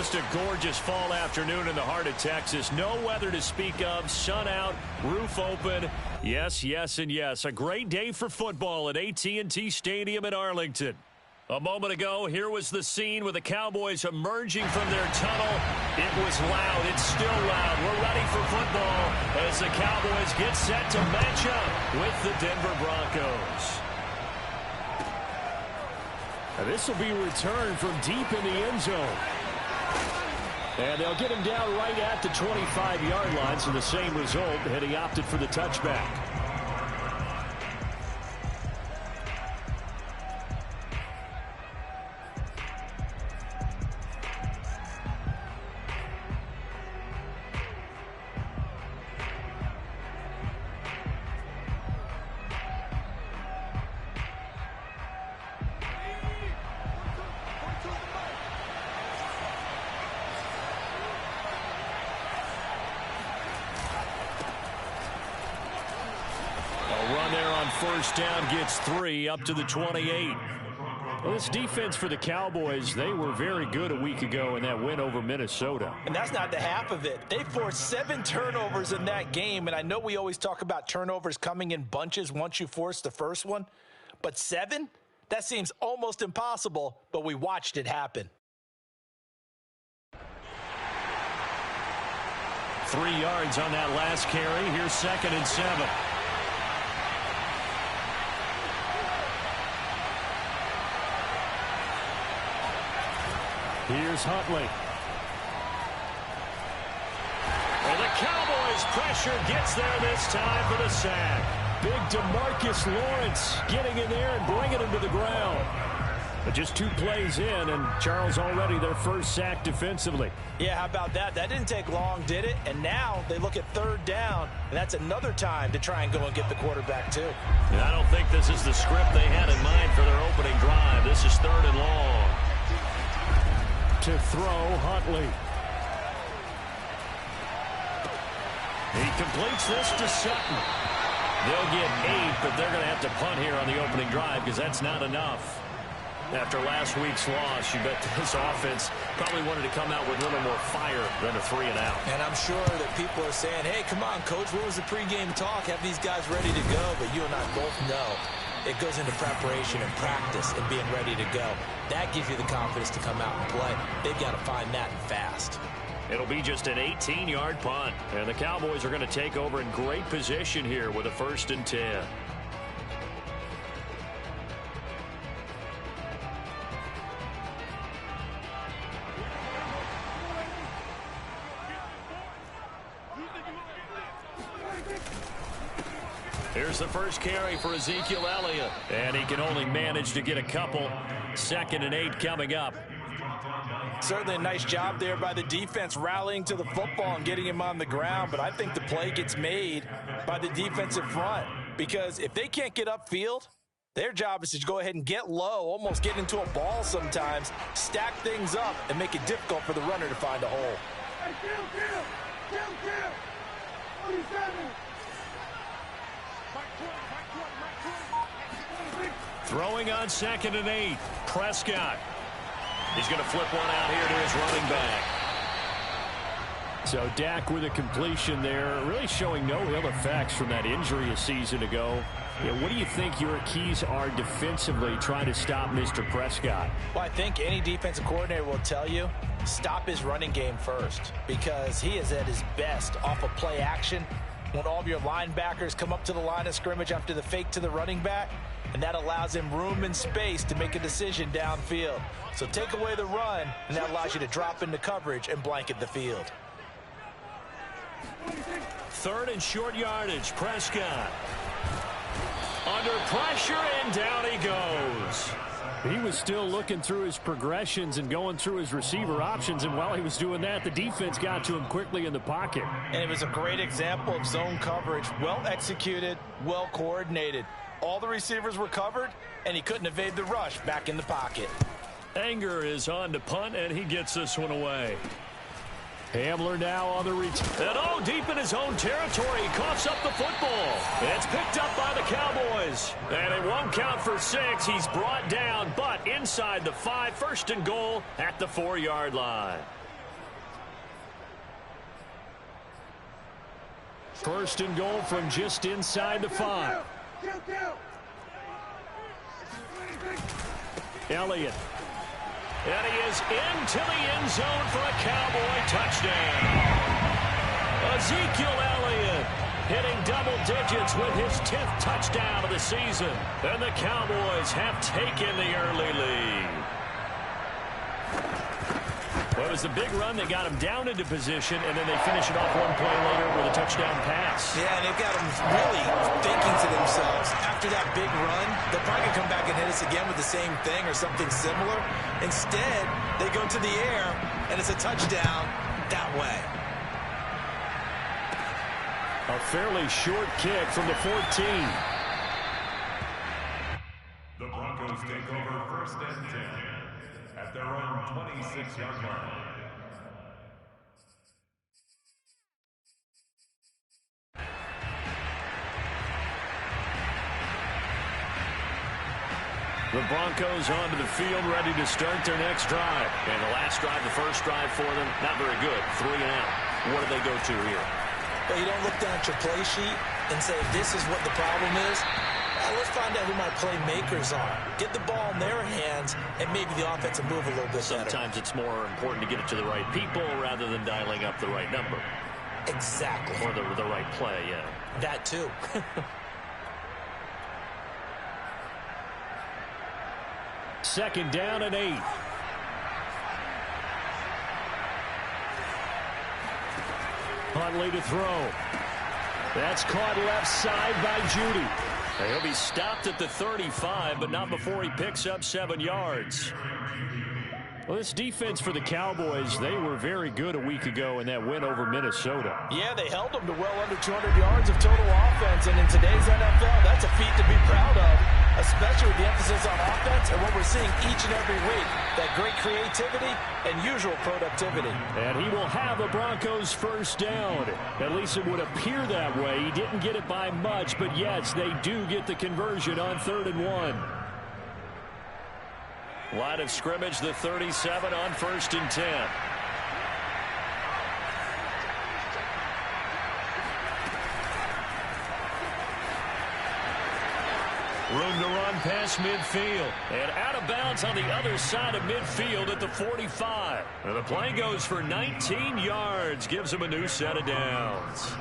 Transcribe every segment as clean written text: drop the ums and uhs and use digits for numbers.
Just a gorgeous fall afternoon in the heart of Texas. No weather to speak of. Sun out, roof open. Yes, yes, and yes. A great day for football at AT&T Stadium in Arlington. A moment ago, here was the scene with the Cowboys emerging from their tunnel. It was loud. It's still loud. We're ready for football as the Cowboys get set to match up with the Denver Broncos. Now this will be returned from deep in the end zone. And they'll get him down right at the 25-yard line, so the same result, and he opted for the touchback. First down gets 3 up to the 28. Well, this defense for the Cowboys, they were very good a week ago in that win over Minnesota. And that's not the half of it. They forced 7 turnovers in that game, and I know we always talk about turnovers coming in bunches once you force the first one, but 7? That seems almost impossible, but we watched it happen. 3 yards on that last carry. Here's 2nd and 7. Here's Huntley. And the Cowboys pressure gets there this time for the sack. Big DeMarcus Lawrence getting in there and bringing him to the ground. But just 2 plays in, and Charles already their first sack defensively. Yeah, how about that? That didn't take long, did it? And now they look at 3rd down, and that's another time to try and go and get the quarterback too. And I don't think this is the script they had in mind for their opening drive. This is 3rd and long. To throw, Huntley. He completes this to Sutton. They'll get 8, but they're going to have to punt here on the opening drive because that's not enough. After last week's loss, you bet this offense probably wanted to come out with a little more fire than a 3 and out. And I'm sure that people are saying, hey, come on, Coach, what was the pregame talk? Have these guys ready to go? But you and I both know it goes into preparation and practice and being ready to go. That gives you the confidence to come out and play. They've got to find that fast. It'll be just an 18-yard punt. And the Cowboys are going to take over in great position here with a 1st and 10. Here's the first carry for Ezekiel Elliott. And he can only manage to get a couple. 2nd and 8 coming up. Certainly a nice job there by the defense rallying to the football and getting him on the ground. But I think the play gets made by the defensive front. Because if they can't get upfield, their job is to go ahead and get low, almost get into a ball sometimes, stack things up, and make it difficult for the runner to find a hole. Throwing on 2nd and 8. Prescott. He's going to flip one out here to his running back. So Dak with a completion there, really showing no ill effects from that injury a season ago. Yeah, what do you think your keys are defensively trying to stop Mr. Prescott? Well, I think any defensive coordinator will tell you, stop his running game first, because he is at his best off of play action when all of your linebackers come up to the line of scrimmage after the fake to the running back, and that allows him room and space to make a decision downfield. So take away the run, and that allows you to drop into coverage and blanket the field. 3rd and short yardage. Prescott under pressure, and down he goes. He was still looking through his progressions and going through his receiver options, and while he was doing that, the defense got to him quickly in the pocket. And it was a great example of zone coverage, well executed, well coordinated. All the receivers were covered, and he couldn't evade the rush back in the pocket. Anger is on to punt, and he gets this one away. Hamler now on the return. And deep in his own territory, he coughs up the football. It's picked up by the Cowboys. And it won't count for 6. He's brought down, but inside the 5, 1st and goal at the 4-yard line. First and goal from just inside the 5. Elliott. And he is into the end zone for a Cowboy touchdown. Ezekiel Elliott hitting double digits with his 10th touchdown of the season. And the Cowboys have taken the early lead. Well, it was a big run that got them down into position, and then they finish it off one play later with a touchdown pass. Yeah, and they've got them really thinking to themselves, after that big run, they're probably going to come back and hit us again with the same thing or something similar. Instead, they go to the air, and it's a touchdown that way. A fairly short kick from the 14. The Broncos take over first and 10 at their own 26-yard line. The Broncos onto the field, ready to start their next drive. And the last drive, the first drive for them, not very good. 3 and out. What do they go to here? Well, you don't look down at your play sheet and say, this is what the problem is. Let's find out who my playmakers are. Get the ball in their hands, and maybe the offense will move a little bit better. Sometimes it's more important to get it to the right people rather than dialing up the right number. Exactly. Or the right play, yeah. That too. Second down and 8. Huntley to throw. That's caught left side by Judy. He'll be stopped at the 35, but not before he picks up 7 yards. Well, this defense for the Cowboys, they were very good a week ago in that win over Minnesota. Yeah, they held them to well under 200 yards of total offense, and in today's NFL, that's a feat to be proud of, especially with the emphasis on offense and what we're seeing each and every week, that great creativity and usual productivity. And he will have a Broncos first down. At least it would appear that way. He didn't get it by much, but yes, they do get the conversion on 3rd and 1. Line of scrimmage, the 37 on 1st and 10. Room to run past midfield. And out of bounds on the other side of midfield at the 45. And the play goes for 19 yards. Gives him a new set of downs.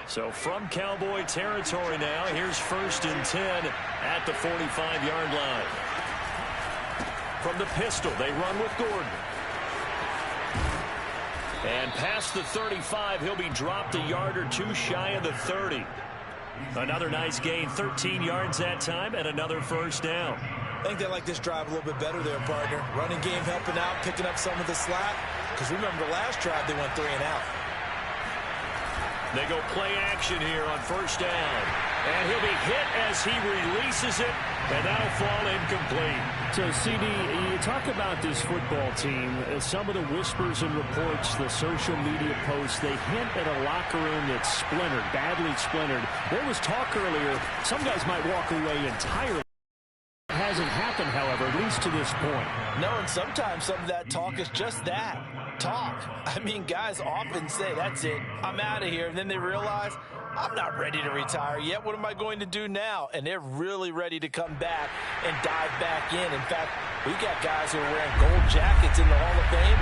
So from Cowboy territory now, here's 1st and 10 at the 45-yard line. From the pistol, they run with Gordon. And past the 35, he'll be dropped a yard or two shy of the 30. Another nice gain, 13 yards that time, and another first down. I think they like this drive a little bit better there, partner. Running game helping out, picking up some of the slack. Because remember, the last drive, they went 3 and out. They go play action here on first down. And he'll be hit as he releases it, and that'll fall incomplete. So, CD, you talk about this football team, some of the whispers and reports, the social media posts, they hint at a locker room that's splintered, badly splintered. There was talk earlier, some guys might walk away entirely. It hasn't happened, however, at least to this point. No, and sometimes some of that talk is just that. Talk. I mean, guys often say, that's it, I'm out of here. And then they realize, I'm not ready to retire yet. What am I going to do now? And they're really ready to come back and dive back in. In fact, we got guys who are wearing gold jackets in the Hall of Fame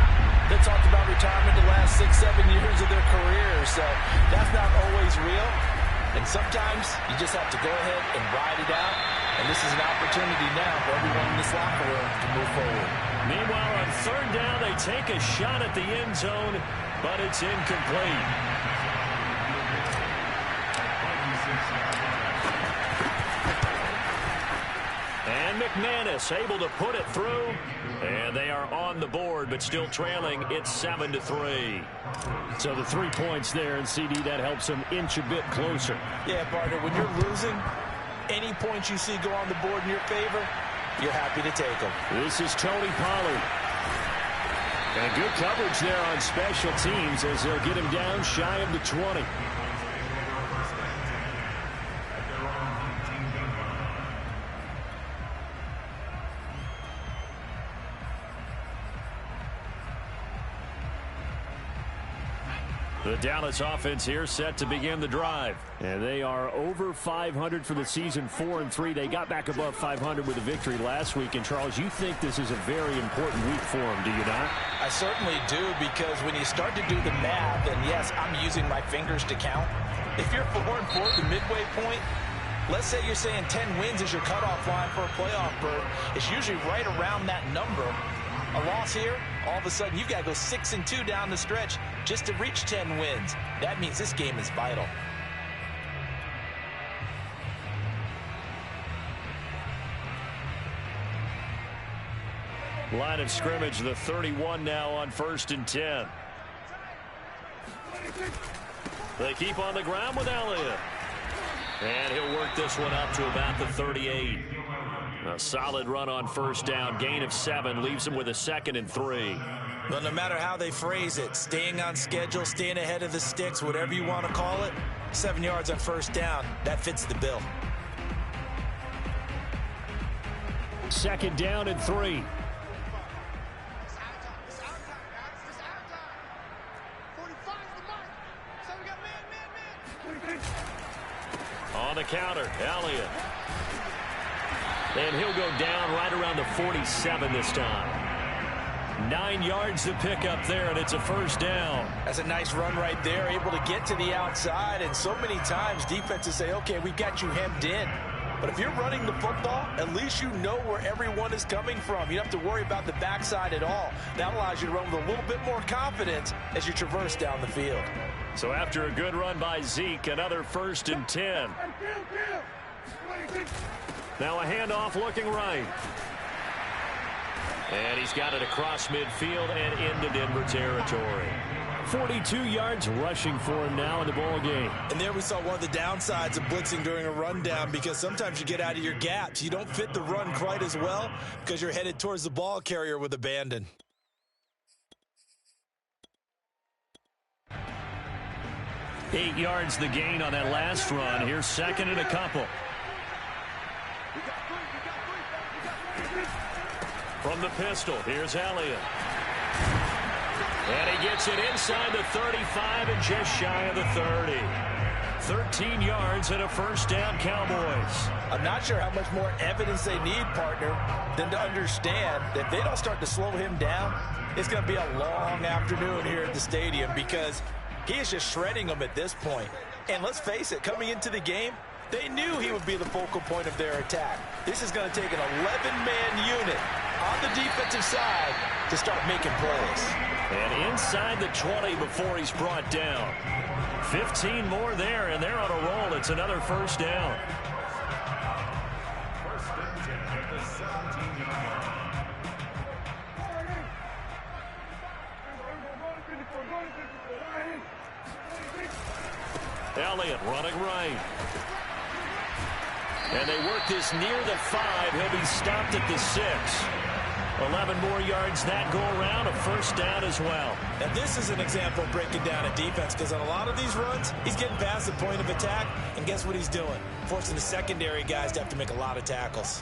that talked about retirement the last 6-7 years of their career. So that's not always real. And sometimes you just have to go ahead and ride it out. And this is an opportunity now for everyone in this locker room to move forward. Meanwhile, on 3rd down, they take a shot at the end zone, but it's incomplete. And McManus able to put it through. And they are on the board, but still trailing. It's 7-3. So the 3 points there, and CD, that helps them inch a bit closer. Yeah, partner, when you're losing, any points you see go on the board in your favor, you're happy to take them. This is Tony Pollard. And good coverage there on special teams as they'll get him down shy of the 20. The Dallas offense here set to begin the drive. And they are over 500 for the season, 4-3. They got back above 500 with a victory last week. And, Charles, you think this is a very important week for them, do you not? I certainly do, because when you start to do the math, and yes, I'm using my fingers to count. If you're 4-4 at the midway point, let's say you're saying 10 wins is your cutoff line for a playoff berth. It's usually right around that number. A loss here, all of a sudden you've got to go 6-2 down the stretch just to reach 10 wins. That means this game is vital. Line of scrimmage, the 31 now on 1st and 10. They keep on the ground with Elliott. And he'll work this one up to about the 38. A solid run on 1st down. Gain of 7 leaves him with a 2nd and 3. Well, no matter how they phrase it, staying on schedule, staying ahead of the sticks, whatever you want to call it, 7 yards on 1st down, that fits the bill. 2nd down and 3. On the counter, Elliott. And he'll go down right around the 47 this time. 9 yards to pick up there, and it's a 1st down. That's a nice run right there, able to get to the outside. And so many times defenses say, okay, we've got you hemmed in. But if you're running the football, at least you know where everyone is coming from. You don't have to worry about the backside at all. That allows you to run with a little bit more confidence as you traverse down the field. So after a good run by Zeke, another 1st and 10. Now a handoff looking right. And he's got it across midfield and into Denver territory. 42 yards rushing for him now in the ball game. And there we saw one of the downsides of blitzing during a rundown, because sometimes you get out of your gaps. You don't fit the run quite as well because you're headed towards the ball carrier with abandon. Eight yards the gain on that last run. Here's 2nd and a couple. From the pistol, here's Elliott. And he gets it inside the 35 and just shy of the 30. 13 yards and a 1st down, Cowboys. I'm not sure how much more evidence they need, partner, than to understand that if they don't start to slow him down, it's going to be a long afternoon here at the stadium, because he is just shredding them at this point. And let's face it, coming into the game, they knew he would be the focal point of their attack. This is going to take an 11-man unit on the defensive side to start making plays. And inside the 20 before he's brought down. 15 more there, and they're on a roll. It's another 1st down. 1st and 10 at the 17-yard line. Elliott running right. And they work this near the 5. He'll be stopped at the 6. 11 more yards that go around, a 1st down as well. And this is an example of breaking down a defense, because on a lot of these runs, he's getting past the point of attack, and guess what he's doing? Forcing the secondary guys to have to make a lot of tackles.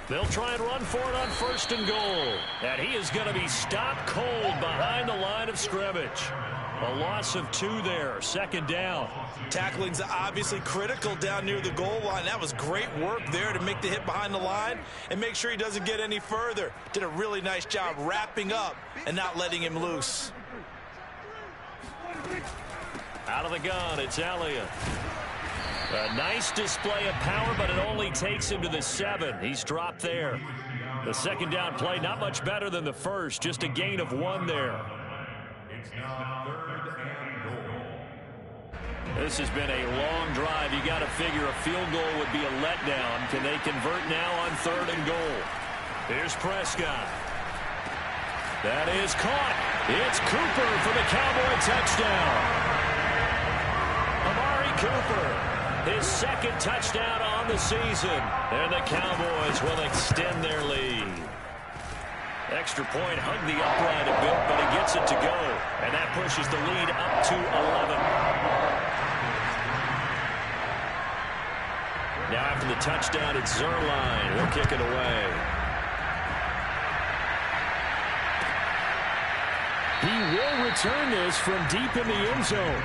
They'll try and run for it on 1st and goal. And he is going to be stopped cold behind the line of scrimmage. A loss of 2 there, 2nd down. Tackling's obviously critical down near the goal line. That was great work there to make the hit behind the line and make sure he doesn't get any further. Did a really nice job wrapping up and not letting him loose. Out of the gun, it's Elliott. A nice display of power, but it only takes him to the 7. He's dropped there. The 2nd down play, not much better than the 1st, just a gain of 1 there. It's now 3rd and goal. This has been a long drive. You got to figure a field goal would be a letdown. Can they convert now on 3rd and goal? Here's Prescott. That is caught. It's Cooper for the Cowboy touchdown. Amari Cooper, his 2nd touchdown on the season. And the Cowboys will extend their lead. Extra point, hug the upright a bit, but he gets it to go. And that pushes the lead up to 11. Now after the touchdown, it's Zerline. He'll kick it away. He will return this from deep in the end zone.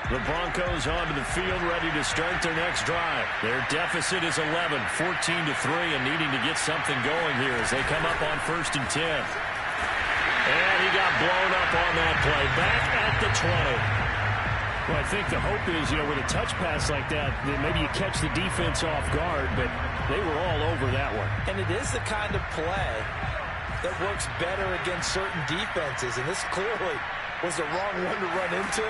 The Broncos onto the field, ready to start their next drive. Their deficit is 11, 14-3, and needing to get something going here as they come up on 1st and 10. And he got blown up on that play. Back at the 20. Well, I think the hope is, with a touch pass like that, then maybe you catch the defense off guard, but they were all over that one. And it is the kind of play that works better against certain defenses, and this clearly was the wrong one to run into.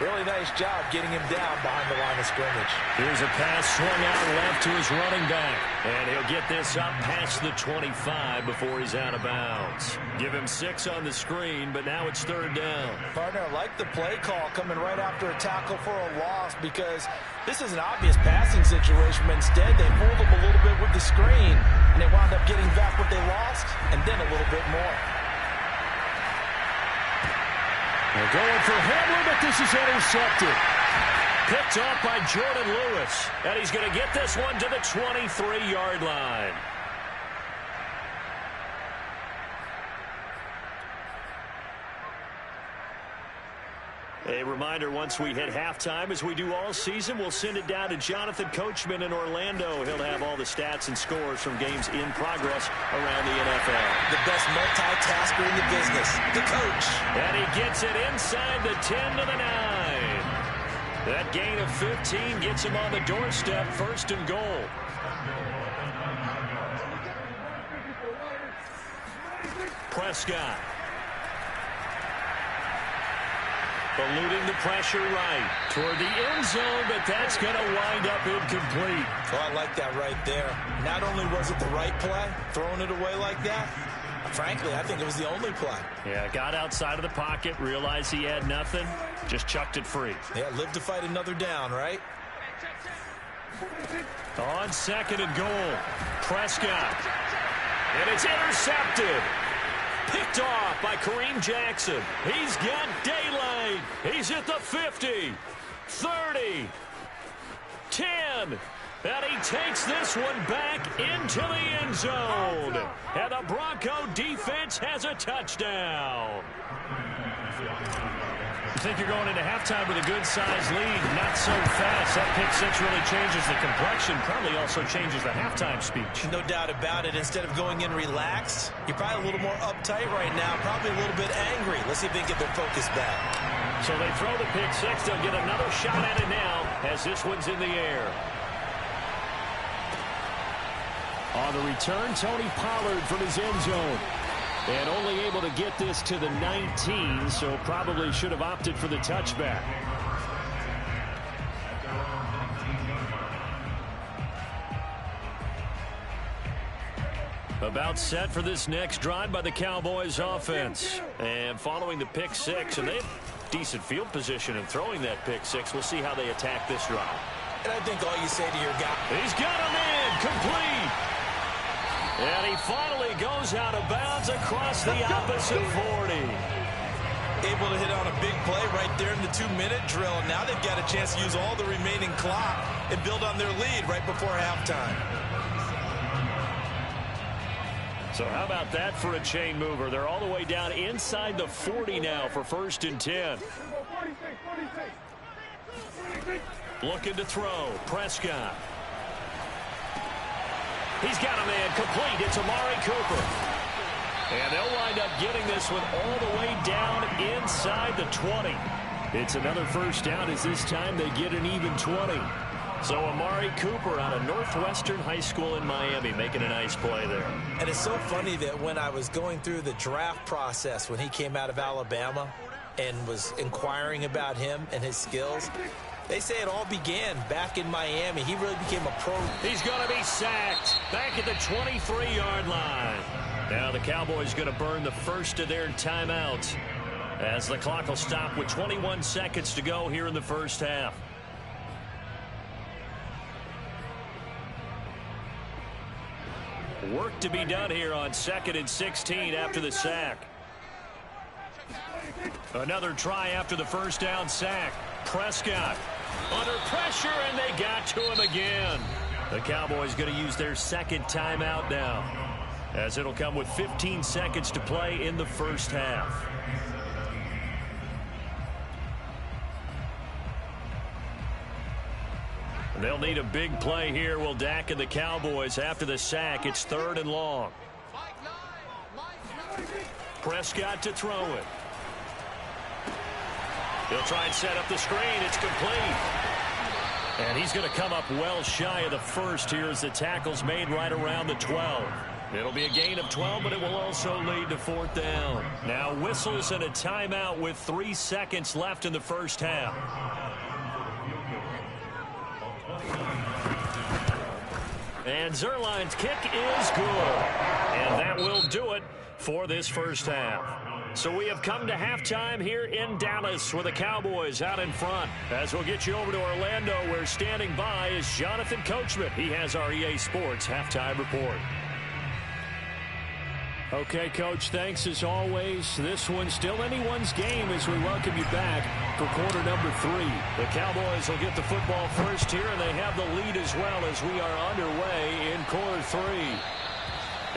Really nice job getting him down behind the line of scrimmage. Here's a pass swung out left to his running back. And he'll get this up past the 25 before he's out of bounds. Give him 6 on the screen, but now it's 3rd down. Partner, I like the play call coming right after a tackle for a loss because this is an obvious passing situation, but instead they fooled him a little bit with the screen, and they wound up getting back what they lost and then a little bit more. They're going for Hamler, but this is intercepted. Picked off by Jordan Lewis. And he's going to get this one to the 23-yard line. A reminder, once we hit halftime, as we do all season, we'll send it down to Jonathan Coachman in Orlando. He'll have all the stats and scores from games in progress around the NFL. The best multitasker in the business, the coach. And he gets it inside the 10 to the 9. That gain of 15 gets him on the doorstep, 1st and goal. Prescott. Eluding the pressure right toward the end zone, but that's going to wind up incomplete. Well, I like that right there. Not only was it the right play, throwing it away like that, frankly, I think it was the only play. Yeah, got outside of the pocket, realized he had nothing, just chucked it free. Yeah, live to fight another down, right? On 2nd and goal, Prescott. And it's intercepted. Picked off by Kareem Jackson. He's got daylight. He's at the 50, 30, 10. And he takes this one back into the end zone. And the Bronco defense has a touchdown. You think you're going into halftime with a good-sized lead. Not so fast. That pick 6 really changes the complexion. Probably also changes the halftime speech. No doubt about it. Instead of going in relaxed, you're probably a little more uptight right now. Probably a little bit angry. Let's see if they can get their focus back. So they throw the pick 6. They'll get another shot at it now as this one's in the air. On the return, Tony Pollard from his end zone. And only able to get this to the 19, so probably should have opted for the touchback. About set for this next drive by the Cowboys offense. And following the pick 6, and they have decent field position in throwing that pick 6. We'll see how they attack this drive. And I think all you say to your guy, he's got him in, complete. And he finally goes out of bounds across the opposite 40. Able to hit on a big play right there in the 2-minute drill. Now they've got a chance to use all the remaining clock and build on their lead right before halftime. So how about that for a chain mover? They're all the way down inside the 40 now for 1st and 10. Looking to throw. Prescott. He's got a man complete. It's Amari Cooper. And they'll wind up getting this one all the way down inside the 20. It's another 1st down as this time they get an even 20. So Amari Cooper out of Northwestern High School in Miami making a nice play there. And it's so funny that when I was going through the draft process when he came out of Alabama and was inquiring about him and his skills, they say it all began back in Miami. He really became a pro. He's going to be sacked back at the 23-yard line. Now the Cowboys going to burn the first of their timeouts as the clock will stop with 21 seconds to go here in the 1st half. Work to be done here on 2nd and 16 after the sack. Another try after the 1st down sack. Prescott Under pressure, and they got to him again. The Cowboys going to use their second timeout now, as it'll come with 15 seconds to play in the first half. They'll need a big play here, will Dak and the Cowboys. After the sack, it's 3rd and long. Prescott to throw it. He'll try and set up the screen. It's complete. And he's going to come up well shy of the first here as the tackle's made right around the 12. It'll be a gain of 12, but it will also lead to 4th down. Now whistles and a timeout with 3 seconds left in the first half. And Zerline's kick is good. And that will do it for this first half. So we have come to halftime here in Dallas with the Cowboys out in front. As we'll get you over to Orlando, where standing by is Jonathan Coachman. He has our EA Sports halftime report. Okay, Coach, thanks as always. This one's still anyone's game as we welcome you back for quarter number 3. The Cowboys will get the football first here, and they have the lead as well as we are underway in quarter 3.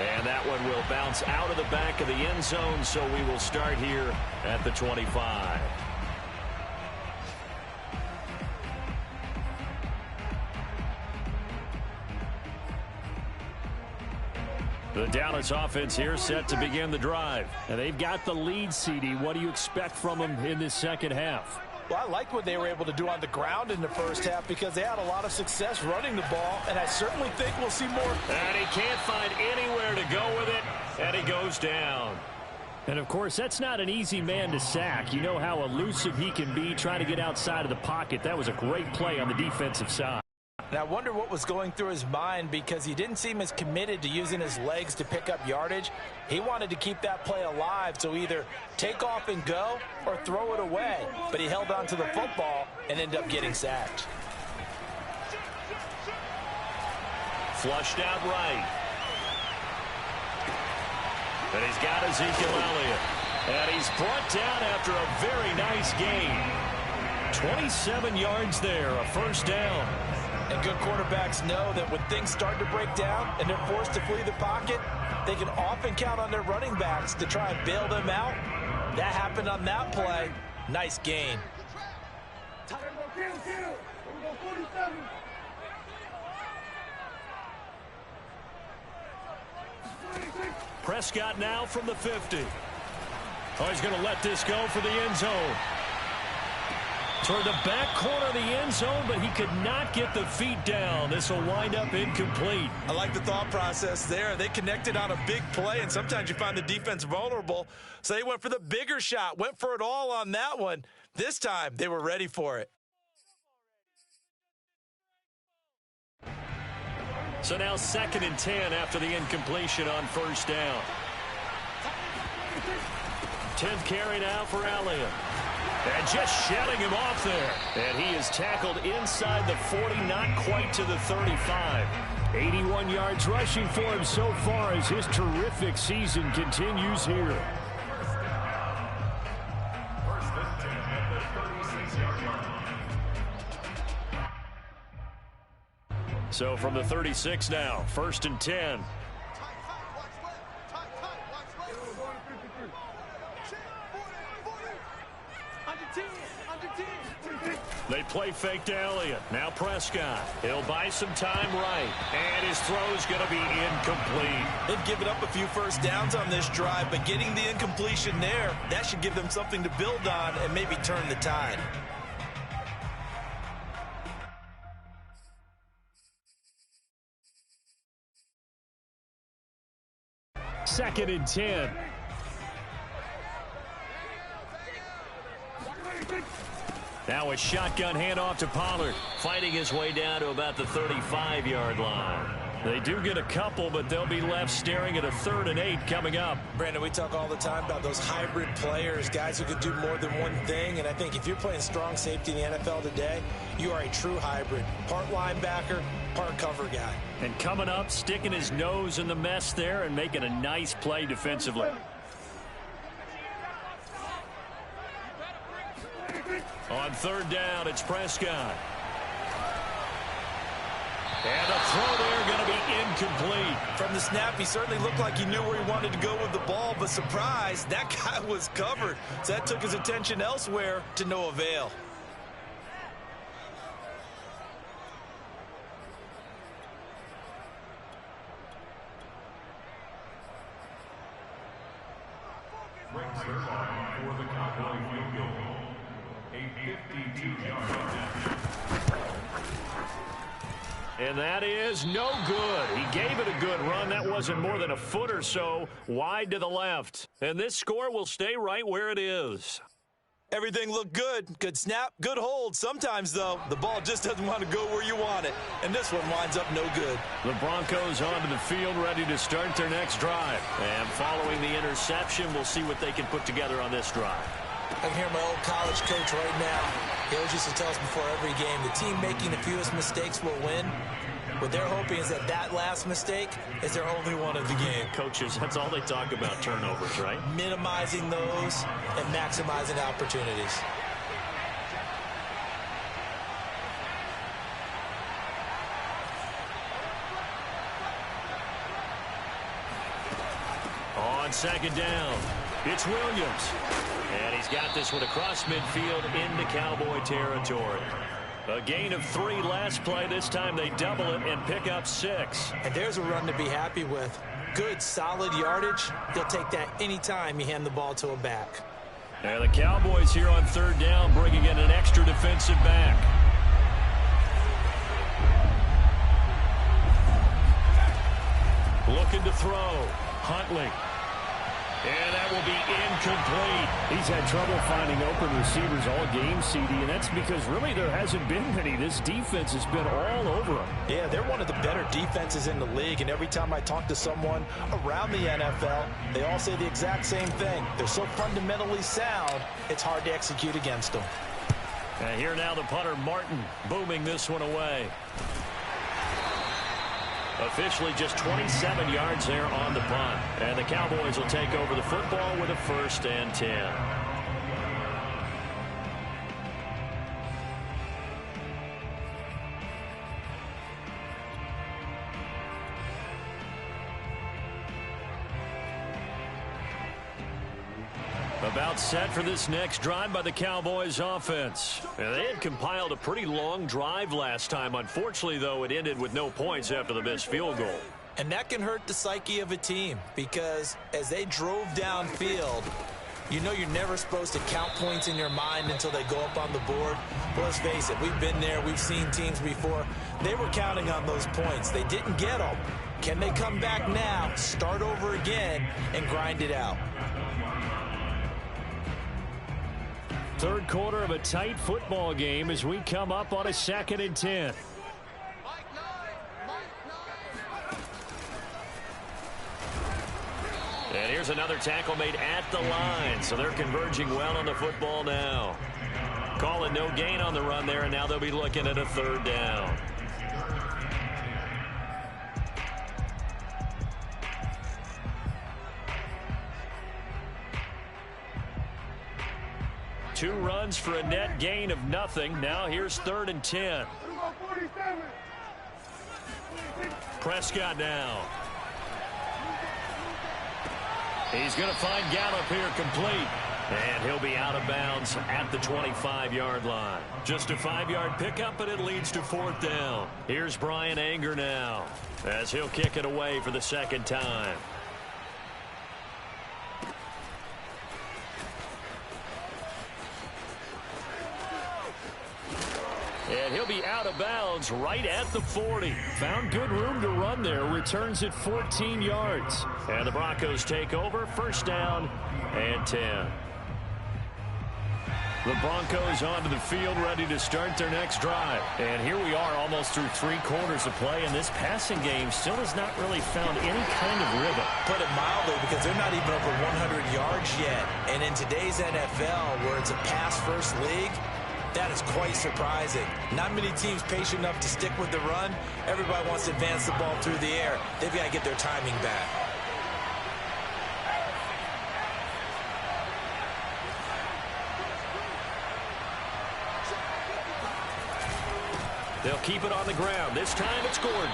And that one will bounce out of the back of the end zone, so we will start here at the 25. The Dallas offense here set to begin the drive. And they've got the lead, CD. What do you expect from them in this second half? Well, I like what they were able to do on the ground in the first half because they had a lot of success running the ball, and I certainly think we'll see more. And he can't find anywhere to go with it, and he goes down. And, of course, that's not an easy man to sack. You know how elusive he can be trying to get outside of the pocket. That was a great play on the defensive side. And I wonder what was going through his mind because he didn't seem as committed to using his legs to pick up yardage. He wanted to keep that play alive, so either take off and go or throw it away. But he held on to the football and ended up getting sacked. Flushed out right. And he's got Ezekiel Elliott. And he's brought down after a very nice gain. 27 yards there, a first down. And good quarterbacks know that when things start to break down and they're forced to flee the pocket, they can often count on their running backs to try and bail them out. That happened on that play. Nice gain. Prescott now from the 50. Oh, he's going to let this go for the end zone. Toward the back corner of the end zone, but he could not get the feet down. This will wind up incomplete. I like the thought process there. They connected on a big play, and sometimes you find the defense vulnerable. So they went for the bigger shot, went for it all on that one. This time, they were ready for it. So now 2nd and 10 after the incompletion on first down. 10th carry now for Elliott. And just shedding him off there. And he is tackled inside the 40, not quite to the 35. 81 yards rushing for him so far as his terrific season continues here. First and 10 at the 36-yard line. So from the 36 now, 1st and 10. They play fake to Elliott. Now Prescott. He'll buy some time right. And his throw's going to be incomplete. They've given up a few first downs on this drive, but getting the incompletion there, that should give them something to build on and maybe turn the tide. Second and 10. Now a shotgun handoff to Pollard, fighting his way down to about the 35-yard line. They do get a couple, but they'll be left staring at a 3rd and 8 coming up. Brandon, we talk all the time about those hybrid players, guys who can do more than one thing, and I think if you're playing strong safety in the NFL today, you are a true hybrid. Part linebacker, part cover guy. And coming up, sticking his nose in the mess there and making a nice play defensively. On third down, it's Prescott. And the throw there going to be incomplete. From the snap, he certainly looked like he knew where he wanted to go with the ball, but surprise, that guy was covered. So that took his attention elsewhere to no avail. Brings their line for the Cowboy field goal. A 52-yard touchdown. And that is no good. He gave it a good run. That wasn't more than a foot or so wide to the left. And this score will stay right where it is. Everything looked good. Good snap, good hold. Sometimes, though, the ball just doesn't want to go where you want it. And this one winds up no good. The Broncos onto the field, ready to start their next drive. And following the interception, we'll see what they can put together on this drive. I can hear my old college coach right now. He always used to tell us before every game, the team making the fewest mistakes will win. What they're hoping is that last mistake is their only one of the game. Coaches, that's all they talk about, turnovers, right? Minimizing those and maximizing opportunities. On second down, it's Williams. And he's got this one across midfield into Cowboy territory. A gain of 3 last play. This time they double it and pick up 6. And there's a run to be happy with. Good, solid yardage. They'll take that anytime you hand the ball to a back. And the Cowboys here on third down, bringing in an extra defensive back. Looking to throw. Huntley. And that will be incomplete. He's had trouble finding open receivers all game, CD, and that's because really there hasn't been many. This defense has been all over them. Yeah, they're one of the better defenses in the league, and every time I talk to someone around the NFL, they all say the exact same thing. They're so fundamentally sound, it's hard to execute against them. And here now the punter, Martin, booming this one away. Officially just 27 yards there on the punt. And the Cowboys will take over the football with a 1st and 10. About set for this next drive by the Cowboys offense. And they had compiled a pretty long drive last time. Unfortunately, though, it ended with no points after the missed field goal. And that can hurt the psyche of a team because as they drove downfield, you know you're never supposed to count points in your mind until they go up on the board. But let's face it, we've been there. We've seen teams before. They were counting on those points. They didn't get them. Can they come back now, start over again, and grind it out? Third quarter of a tight football game as we come up on a 2nd and 10. And here's another tackle made at the line. So they're converging well on the football now. Calling no gain on the run there, and now they'll be looking at a 3rd down. Two runs for a net gain of nothing. Now here's 3rd and 10. Prescott now. He's going to find Gallup here complete. And he'll be out of bounds at the 25-yard line. Just a 5-yard pickup, and it leads to 4th down. Here's Brian Anger now as he'll kick it away for the 2nd time. And he'll be out of bounds right at the 40. Found good room to run there. Returns at 14 yards. And the Broncos take over. 1st down and 10. The Broncos onto the field, ready to start their next drive. And here we are almost through 3 quarters of play, and this passing game still has not really found any kind of rhythm. Put it mildly, because they're not even over 100 yards yet. And in today's NFL, where it's a pass-first league, that is quite surprising. Not many teams patient enough to stick with the run. Everybody wants to advance the ball through the air. They've got to get their timing back. They'll keep it on the ground. This time it's Gordon.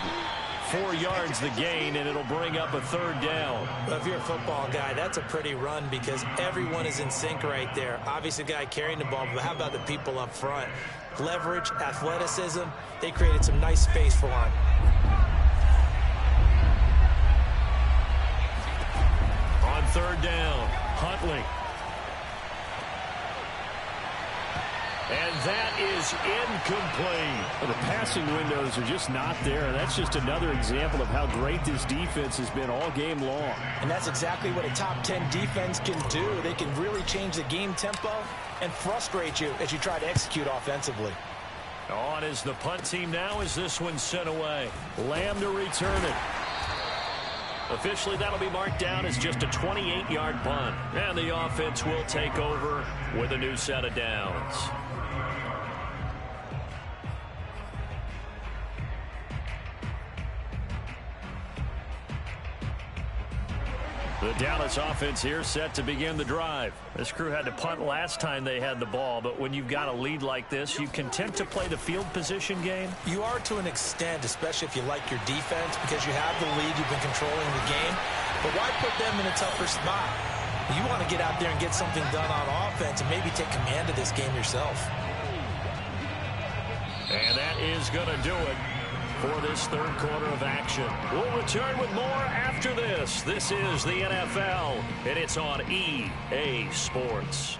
4 yards the gain, and it'll bring up a 3rd down. Well, if you're a football guy, that's a pretty run because everyone is in sync right there. Obviously, the guy carrying the ball, but how about the people up front? Leverage, athleticism, they created some nice space for him. On 3rd down, Huntley. And that is incomplete. The passing windows are just not there. That's just another example of how great this defense has been all game long. And that's exactly what a top 10 defense can do. They can really change the game tempo and frustrate you as you try to execute offensively. On is the punt team now as this one's sent away. Lamb to return it. Officially, that'll be marked down as just a 28-yard punt. And the offense will take over with a new set of downs. The Dallas offense here set to begin the drive. This crew had to punt last time they had the ball, but when you've got a lead like this, you content to play the field position game? You are to an extent, especially if you like your defense, because you have the lead, you've been controlling the game. But why put them in a tougher spot? You want to get out there and get something done on offense and maybe take command of this game yourself. And that is going to do it for this 3rd quarter of action. We'll return with more after this. This is the NFL, and it's on EA Sports.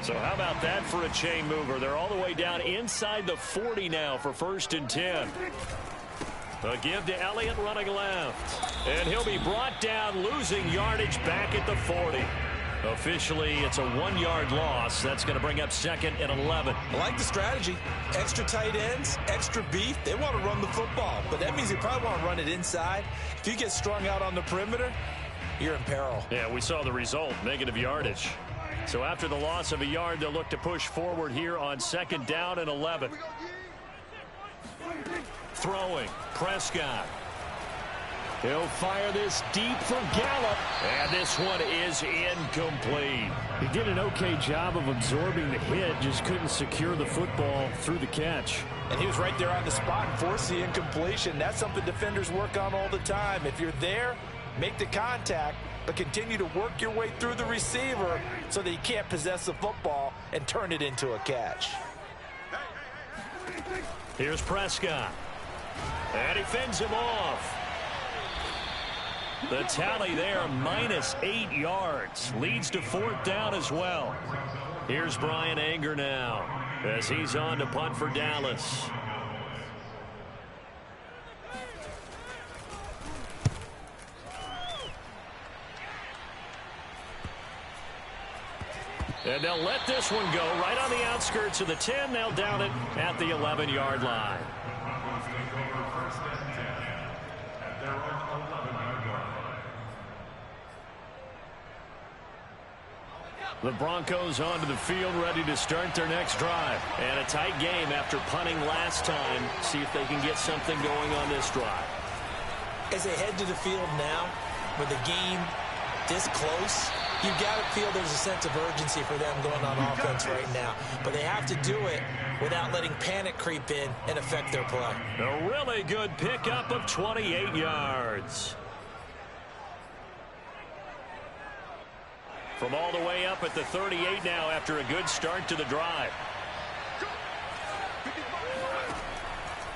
So how about that for a chain mover? They're all the way down inside the 40 now for 1st and 10. A give to Elliott running left. And he'll be brought down, losing yardage back at the 40. Officially, it's a 1-yard loss. That's going to bring up 2nd and 11. I like the strategy. Extra tight ends, extra beef. They want to run the football, but that means they probably want to run it inside. If you get strung out on the perimeter, you're in peril. Yeah, we saw the result, negative yardage. So after the loss of a yard, they'll look to push forward here on 2nd down and 11. Throwing, Prescott. He'll fire this deep for Gallup. And this one is incomplete. He did an okay job of absorbing the hit, just couldn't secure the football through the catch. And he was right there on the spot and forced the incompletion. That's something defenders work on all the time. If you're there, make the contact, but continue to work your way through the receiver so that he can't possess the football and turn it into a catch. Here's Prescott. And he fends him off. The tally there, -8 yards. Leads to 4th down as well. Here's Brian Anger now as he's on to punt for Dallas. And they'll let this one go right on the outskirts of the 10. They'll down it at the 11-yard line. The Broncos onto the field, ready to start their next drive. And a tight game after punting last time. See if they can get something going on this drive. As they head to the field now, with the game this close, you've got to feel there's a sense of urgency for them going on offense right now. But they have to do it without letting panic creep in and affect their play. A really good pickup of 28 yards. From all the way up at the 38 now after a good start to the drive.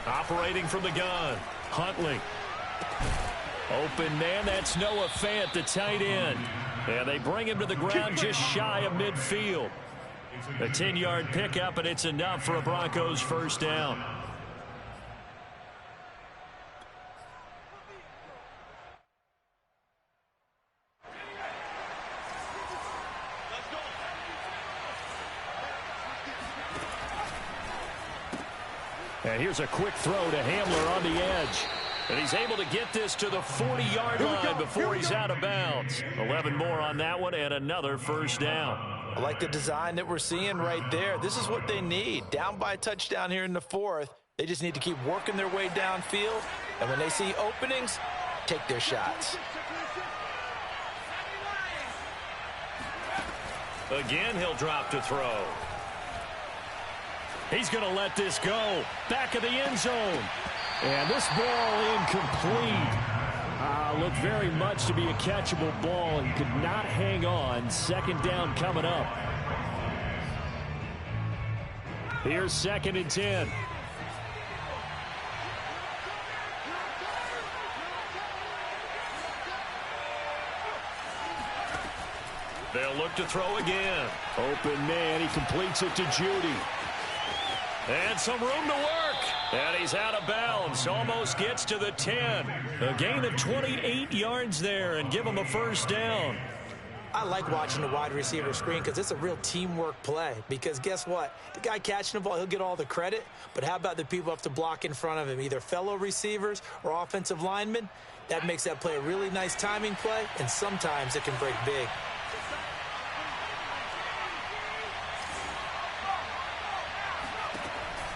Operating from the gun, Huntley. Open man, that's Noah Fant, the tight end. And they bring him to the ground just shy of midfield. A 10-yard pickup, and it's enough for a Broncos 1st down. And here's a quick throw to Hamler on the edge. And he's able to get this to the 40-yard line before he's out of bounds. 11 more on that one and another 1st down. I like the design that we're seeing right there. This is what they need. Down by a touchdown here in the 4th. They just need to keep working their way downfield. And when they see openings, take their shots. Again, he'll drop to throw. He's going to let this go. Back of the end zone. And this ball incomplete. Looked very much to be a catchable ball. He could not hang on. Second down coming up. Here's 2nd and 10. They'll look to throw again. Open man. He completes it to Judy. And some room to work. And he's out of bounds. Almost gets to the 10. A gain of 28 yards there and give him a first down. I like watching the wide receiver screen because it's a real teamwork play. Because guess what? The guy catching the ball, he'll get all the credit. But how about the people up to block in front of him, either fellow receivers or offensive linemen? That makes that play a really nice timing play, and sometimes it can break big.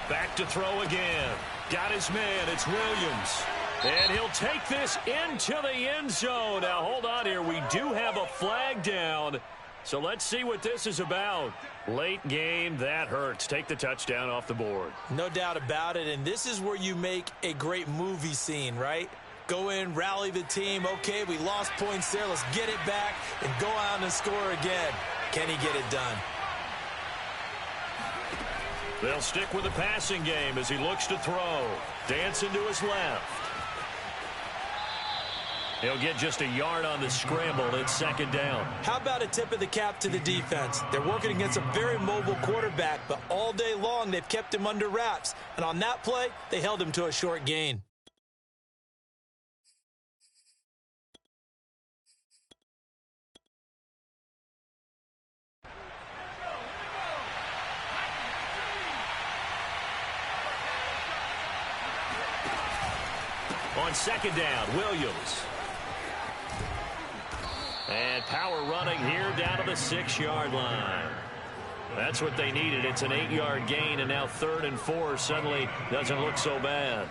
Back to throw again. Got his man. It's Williams. And he'll take this into the end zone. Now, hold on here. We do have a flag down. So let's see what this is about. Late game, that hurts. Take the touchdown off the board. No doubt about it. And this is where you make a great movie scene, right? Go in, rally the team. Okay, we lost points there. Let's get it back and go out and score again. Can he get it done? They'll stick with the passing game as he looks to throw. Dancing to his left. He'll get just a yard on the scramble. It's 2nd down. How about a tip of the cap to the defense? They're working against a very mobile quarterback, but all day long they've kept him under wraps. And on that play, they held him to a short gain. On 2nd down, Williams. And power running here down to the 6-yard line. That's what they needed. It's an 8-yard gain, and now 3rd and 4 suddenly doesn't look so bad.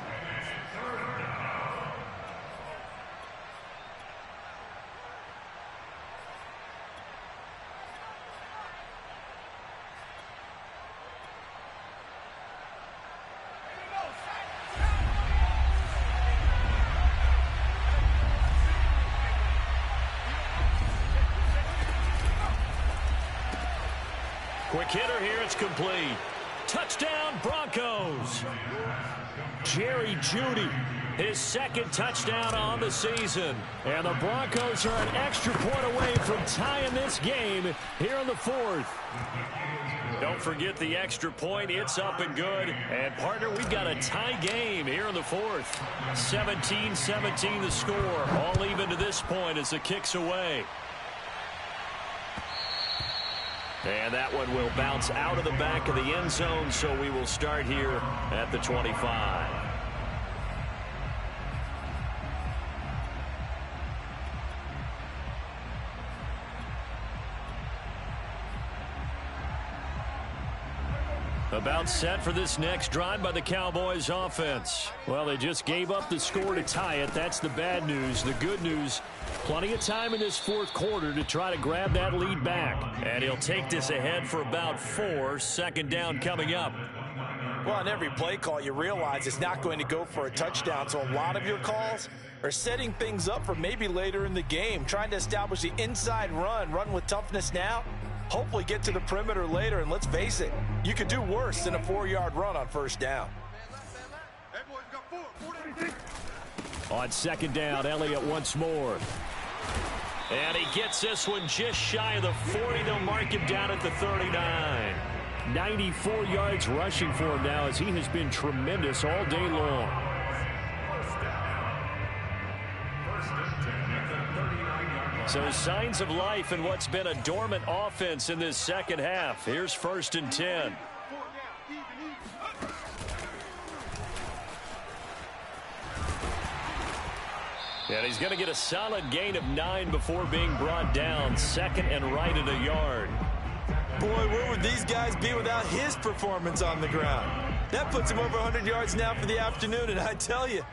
Quick hitter here, it's complete. Touchdown, Broncos. Jerry Jeudy, his 2nd touchdown on the season. And the Broncos are an extra point away from tying this game here in the 4th. Don't forget the extra point. It's up and good. And, partner, we've got a tie game here in the 4th. 17-17 the score. All even to this point as the kick's away. And that one will bounce out of the back of the end zone, so we will start here at the 25. About set for this next drive by the Cowboys offense. Well, they just gave up the score to tie it. That's the bad news. The good news, plenty of time in this 4th quarter to try to grab that lead back. And he'll take this ahead for about 4. 2nd down coming up. Well, on every play call, you realize it's not going to go for a touchdown. So a lot of your calls are setting things up for maybe later in the game, trying to establish the inside run with toughness now. Hopefully get to the perimeter later, and let's face it, you could do worse than a 4-yard run on 1st down. On 2nd down, Elliott once more. And he gets this one just shy of the 40. They'll mark him down at the 39. 94 yards rushing for him now as he has been tremendous all day long. So signs of life in what's been a dormant offense in this 2nd half. Here's 1st and 10. And he's going to get a solid gain of 9 before being brought down. 2nd and right at a yard. Boy, where would these guys be without his performance on the ground? That puts him over 100 yards now for the afternoon, and I tell you,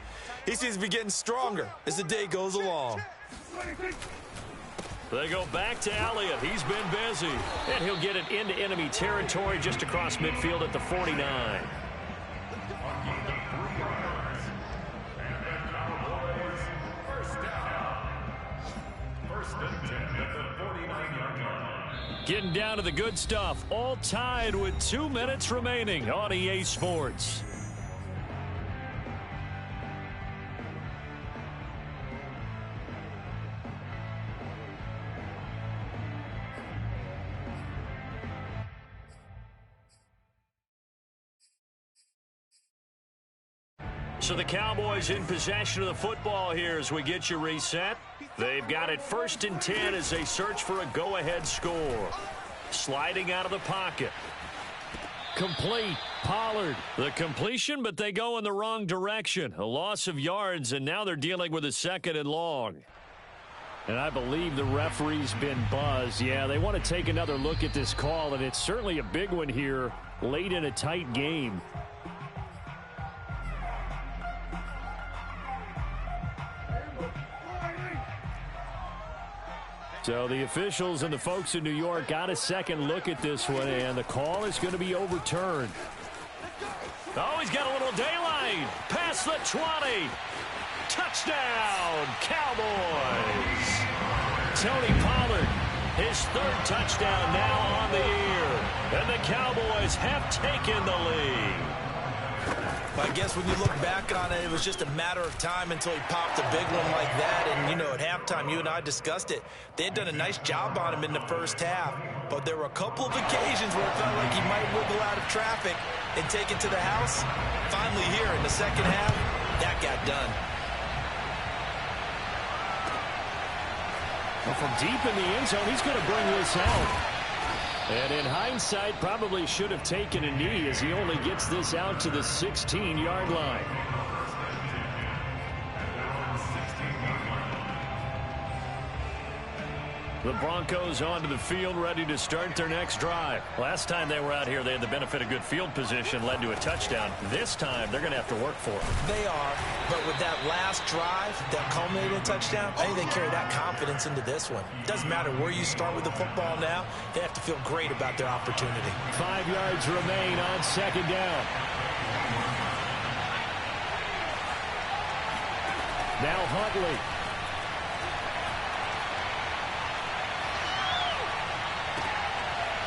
he seems to be getting stronger as the day goes along. They go back to Elliott. He's been busy. And he'll get it into enemy territory just across midfield at the 49. Getting down to the good stuff. All tied with 2 minutes remaining on EA Sports. So the Cowboys in possession of the football here as we get you reset. They've got it 1st and 10 as they search for a go-ahead score. Sliding out of the pocket. Complete. Pollard. The completion, but they go in the wrong direction. A loss of yards, and now they're dealing with a 2nd and long. And I believe the referee's been buzzed. Yeah, they want to take another look at this call, and it's certainly a big one here late in a tight game. So the officials and the folks in New York got a second look at this one, and the call is going to be overturned. Oh, he's got a little daylight. Past the 20. Touchdown, Cowboys. Tony Pollard, his 3rd touchdown now on the year. And the Cowboys have taken the lead. I guess when you look back on it, it was just a matter of time until he popped a big one like that. And, you know, at halftime, you and I discussed it. They had done a nice job on him in the first half. But there were a couple of occasions where it felt like he might wiggle out of traffic and take it to the house. Finally here in the second half, that got done. Well, from deep in the end zone, he's going to bring this out. And in hindsight, probably should have taken a knee as he only gets this out to the 16-yard line. The Broncos onto the field, ready to start their next drive. Last time they were out here, they had the benefit of good field position, led to a touchdown. This time, they're going to have to work for it. They are, but with that last drive that culminated in a touchdown, I think they carry that confidence into this one. It doesn't matter where you start with the football now. They have to feel great about their opportunity. 5 yards remain on 2nd down. Now Huntley.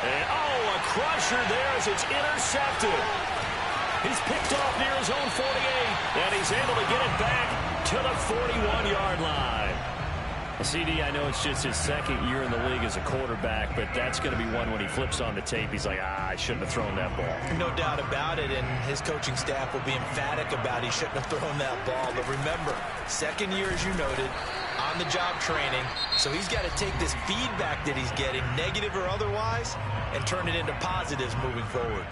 And, oh, a crusher there as it's intercepted. He's picked off near his own 48, and he's able to get it back to the 41-yard line. CD, I know it's just his 2nd year in the league as a quarterback, but that's going to be one when he flips on the tape. He's like, I shouldn't have thrown that ball. No doubt about it, and his coaching staff will be emphatic about he shouldn't have thrown that ball. But remember, 2nd year, as you noted, on-the-job training, so he's got to take this feedback that he's getting, negative or otherwise, and turn it into positives moving forward.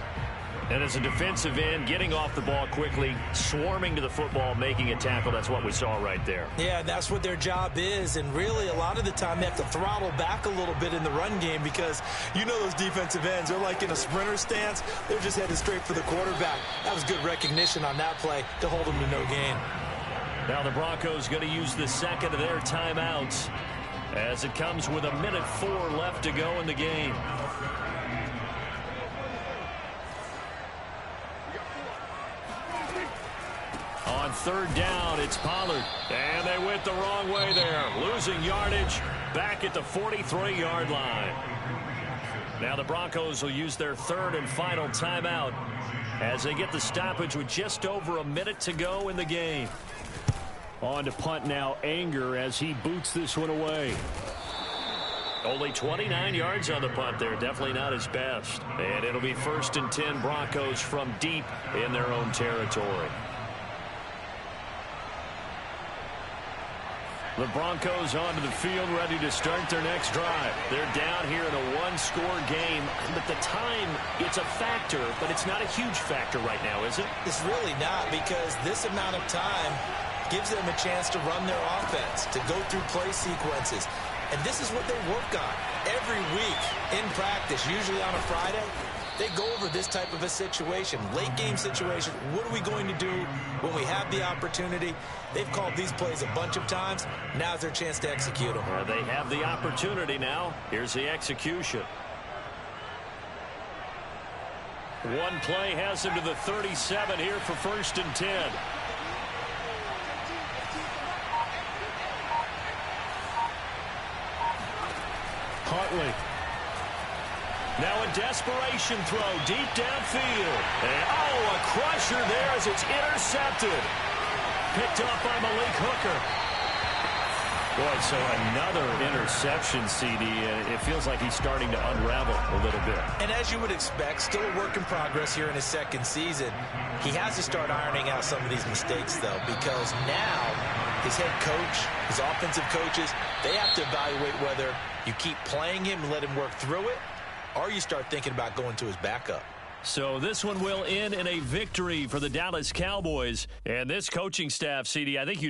And as a defensive end, getting off the ball quickly, swarming to the football, making a tackle, that's what we saw right there. Yeah, that's what their job is, and really a lot of the time they have to throttle back a little bit in the run game because you know those defensive ends, they're like in a sprinter stance. They're just headed straight for the quarterback. That was good recognition on that play to hold them to no gain. Now the Broncos going to use the 2nd of their timeouts as it comes with 1:04 left to go in the game. On 3rd down, it's Pollard. And they went the wrong way there. Losing yardage back at the 43-yard line. Now the Broncos will use their 3rd and final timeout as they get the stoppage with just over a minute to go in the game. On to punt now, Anger, as he boots this one away. Only 29 yards on the punt there. Definitely not his best. And it'll be 1st and 10 Broncos from deep in their own territory. The Broncos onto the field, ready to start their next drive. They're down here in a one-score game, but the time, it's a factor, but it's not a huge factor right now, is it? It's really not, because this amount of time gives them a chance to run their offense, to go through play sequences. And this is what they work on every week in practice, usually on a Friday. they go over this type of a situation, late game situation. What are we going to do when we have the opportunity? They've called these plays a bunch of times. Now's their chance to execute them. They have the opportunity now. Here's the execution. One play has him to the 37 here for 1st and 10. Hartley. Now a desperation throw deep downfield. And a crusher there as it's intercepted. Picked off by Malik Hooker. Boy, so another interception, CD. It feels like he's starting to unravel a little bit. And as you would expect, still a work in progress here in his second season. He has to start ironing out some of these mistakes, though, because now his head coach, his offensive coaches, they have to evaluate whether you keep playing him and let him work through it, or you start thinking about going to his backup. So this one will end in a victory for the Dallas Cowboys. And this coaching staff, CD, I think you'd